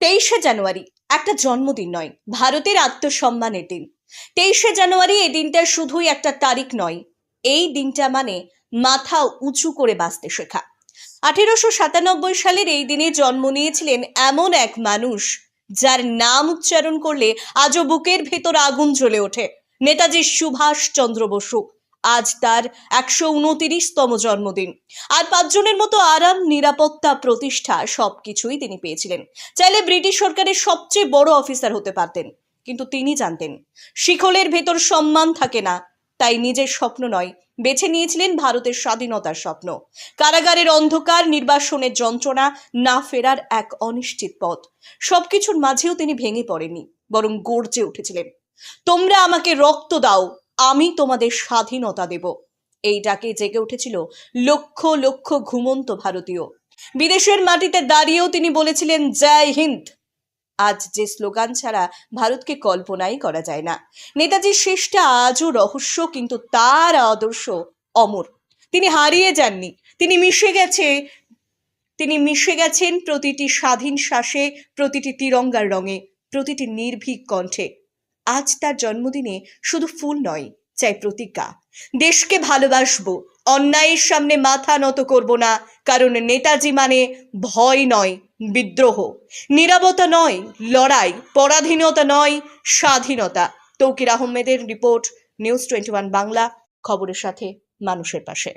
23শে জানুয়ারি একটা জন্মদিন নয়, ভারতের আত্মসম্মানের দিন। 23শে জানুয়ারি এই দিনটা শুধুই একটা তারিখ নয়, এই দিনটা মানে মাথা উঁচু করে বাঁচতে শেখা। 1897 সালের এই দিনে জন্ম নিয়েছিলেন এমন এক মানুষ যার নাম উচ্চারণ করলে আজও বুকের ভেতর আগুন জ্বলে ওঠে। নেতাজি সুভাষ চন্দ্র বসু। আজ তার 129তম জন্মদিন। আর 5 জনের মতো আরাম, নিরাপত্তা, প্রতিষ্ঠা সবকিছুই তিনি পেয়েছিলেন। চাইলে ব্রিটিশ সরকারের সবচেয়ে বড় অফিসার হতে পারতেন, কিন্তু তিনি জানতেন শিকলের ভেতর সম্মান থাকে না। তাই নিজের স্বপ্ন নয়, বেছে নিয়েছিলেন ভারতের স্বাধীনতার স্বপ্ন। কারাগারের অন্ধকার, নির্বাসনের যন্ত্রণা, না ফেরার এক অনিশ্চিত পথ, সবকিছুর মাঝেও তিনি ভেঙে পড়েননি, বরং গর্জে উঠেছিলেন, তোমরা আমাকে রক্ত দাও, আমি তোমাদের স্বাধীনতা দেব। এই ডাকে জেগে উঠেছিল লক্ষ লক্ষ ঘুমন্ত ভারতীয়। বিদেশের মাটিতে দাঁড়িয়েও তিনি বলেছিলেন জয় হিন্দ। আজ যে স্লোগান ছাড়া ভারতকে কল্পনাই করা যায় না। নেতাজির শেষটা আজও রহস্য, কিন্তু তার আদর্শ অমর। তিনি হারিয়ে যাননি, তিনি মিশে গেছেন প্রতিটি স্বাধীন শ্বাসে, প্রতিটি তিরঙ্গার রঙে, প্রতিটি নির্ভীক কণ্ঠে। আজ তার জন্মদিনে শুধু ফুল নয়, চাই প্রতিজ্ঞা। দেশকে ভালোবাসবো, অন্যায়ের সামনে মাথা নত করব না, কারণ নেতাজি মানে ভয় নয় বিদ্রোহ, নীরবতা নয় লড়াই, পরাধীনতা নয় স্বাধীনতা। তৌকির আহমেদের রিপোর্ট, নিউজ 21 বাংলা, খবরের সাথে মানুষের পাশে।